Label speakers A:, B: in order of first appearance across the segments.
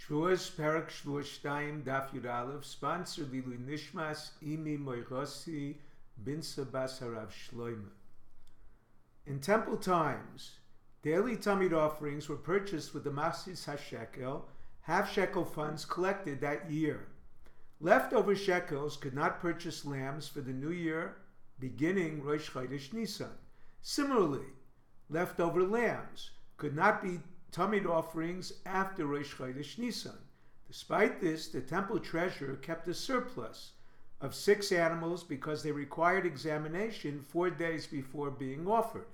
A: Shevuos Perak Shevuos Shtime Daf Yud sponsored Lilu Nishmas Imi Moirosi Binsa Bas Harav Shloima. In temple times, daily Tamid offerings were purchased with the Masis HaShekel, half-shekel funds collected that year. Leftover shekels could not purchase lambs for the new year, beginning Rosh Chodesh Nisan. Similarly, leftover lambs could not be Tamid offerings after Rosh Chodesh Nisan. Despite this, the temple treasurer kept a surplus of 6 animals because they required examination 4 days before being offered.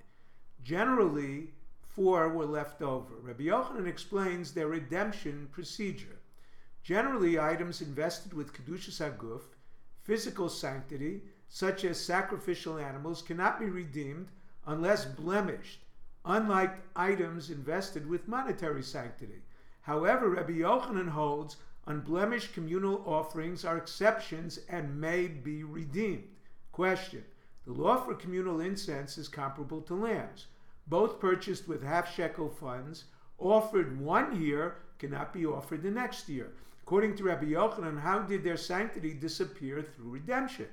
A: Generally, 4 were left over. Rabbi Yochanan explains their redemption procedure. Generally, items invested with Kedushas HaGuf, physical sanctity, such as sacrificial animals, cannot be redeemed unless blemished, unlike items invested with monetary sanctity. However, Rabbi Yochanan holds unblemished communal offerings are exceptions and may be redeemed. Question: the law for communal incense is comparable to lambs. Both purchased with half-shekel funds, offered one year, cannot be offered the next year. According to Rabbi Yochanan, how did their sanctity disappear through redemption?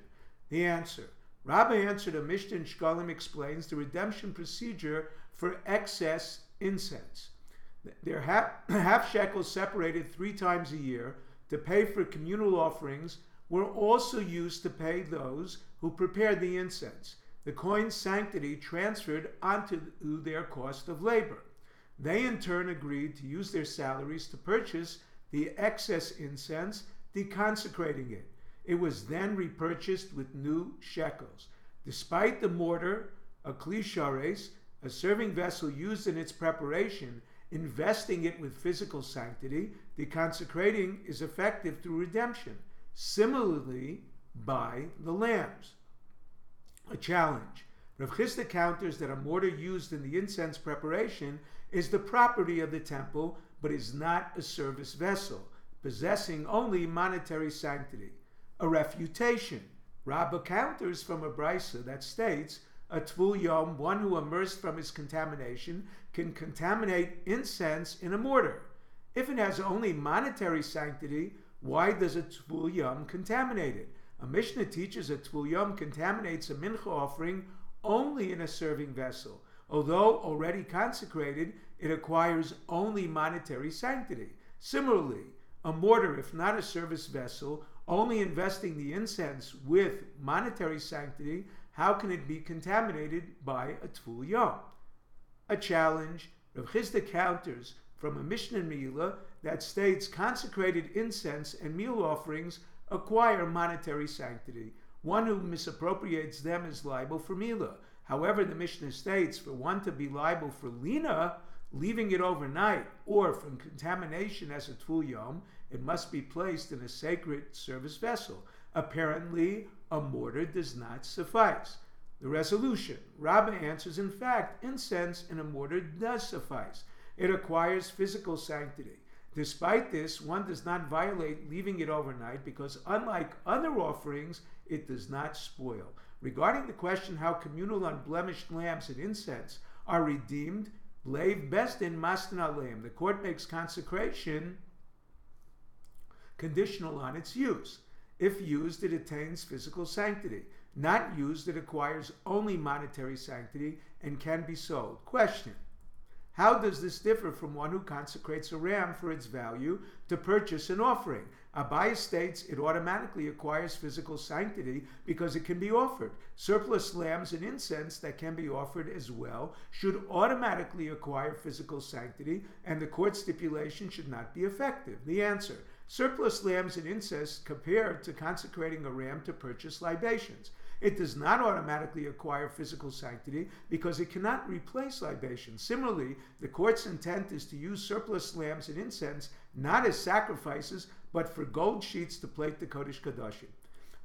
A: The answer: Rabbi answered a Mishnah in Shkalim explains the redemption procedure for excess incense. Their half shekels separated 3 times a year to pay for communal offerings were also used to pay those who prepared the incense. The coin's sanctity transferred onto their cost of labor. They in turn agreed to use their salaries to purchase the excess incense, deconsecrating it. It was then repurchased with new shekels. Despite the mortar, a kli shares, a serving vessel used in its preparation, investing it with physical sanctity, the consecrating is effective through redemption. Similarly, by the lambs. A challenge. Rav Chisda counters that a mortar used in the incense preparation is the property of the temple, but is not a service vessel, possessing only monetary sanctity. A refutation. Rabbah counters from a brisa that states a tvul yom, one who immersed from his contamination, can contaminate incense in a mortar. If it has only monetary sanctity, why does a tvul yom contaminate it? A Mishnah teaches a tvul yom contaminates a mincha offering only in a serving vessel. Although already consecrated, it acquires only monetary sanctity. Similarly, a mortar, if not a service vessel, only investing the incense with monetary sanctity, how can it be contaminated by a tvul yom? A challenge. Rav Chisda counters from a Mishnah in Milah that states consecrated incense and meal offerings acquire monetary sanctity. One who misappropriates them is liable for Milah. However, the Mishnah states for one to be liable for lina, leaving it overnight, or from contamination as a tvul yom, it must be placed in a sacred service vessel. Apparently, a mortar does not suffice. The resolution. Rabbah answers, in fact, incense in a mortar does suffice. It acquires physical sanctity. Despite this, one does not violate leaving it overnight because unlike other offerings, it does not spoil. Regarding the question how communal unblemished lambs and incense are redeemed, Leiv Besdin Mastin Aleim, the court makes consecration conditional on its use. If used, it attains physical sanctity. Not used, it acquires only monetary sanctity and can be sold. Question: how does this differ from one who consecrates a ram for its value to purchase an offering? Abai states it automatically acquires physical sanctity because it can be offered. Surplus lambs and incense that can be offered as well should automatically acquire physical sanctity, and the court stipulation should not be effective. The answer: surplus lambs and incense compared to consecrating a ram to purchase libations. It does not automatically acquire physical sanctity because it cannot replace libations. Similarly, the court's intent is to use surplus lambs and incense not as sacrifices, but for gold sheets to plate the Kodesh Kodashim.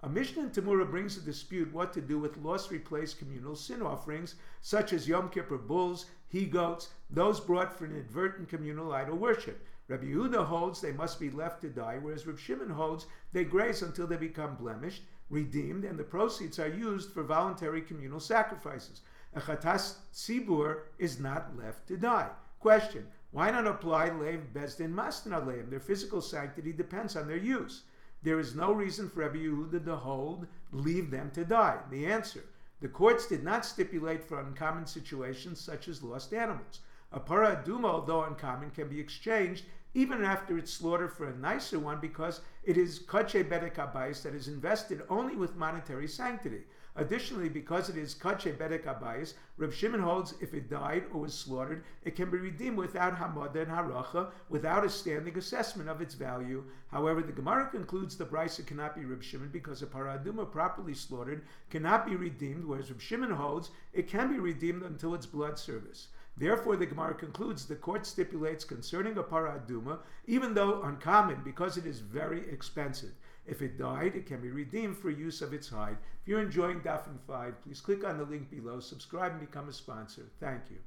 A: A Mishnah in Tamura brings a dispute what to do with lost replaced communal sin offerings, such as Yom Kippur bulls, he-goats, those brought for inadvertent communal idol worship. Rabbi Yehuda holds they must be left to die, whereas Reb Shimon holds they graze until they become blemished, redeemed, and the proceeds are used for voluntary communal sacrifices. A chatas tzibur is not left to die. Question: Why not apply Leiv Bezdin Masna Leiv? Their physical sanctity depends on their use. There is no reason for Rabbi Yehuda to hold, leave them to die. The answer: the courts did not stipulate for uncommon situations such as lost animals. A para aduma, although uncommon, can be exchanged even after its slaughter for a nicer one because it is kache bedek habayis that is invested only with monetary sanctity. Additionally, because it is kache bedek habayis, Reb Shimon holds if it died or was slaughtered, it can be redeemed without hamada and haracha, without a standing assessment of its value. However, the Gemara concludes the brisa cannot be Reb Shimon because a para aduma properly slaughtered cannot be redeemed, whereas Reb Shimon holds it can be redeemed until its blood service. Therefore, the Gemara concludes the court stipulates concerning a para aduma, even though uncommon, because it is very expensive. If it died, it can be redeemed for use of its hide. If you're enjoying Daf 5, please click on the link below, subscribe, and become a sponsor. Thank you.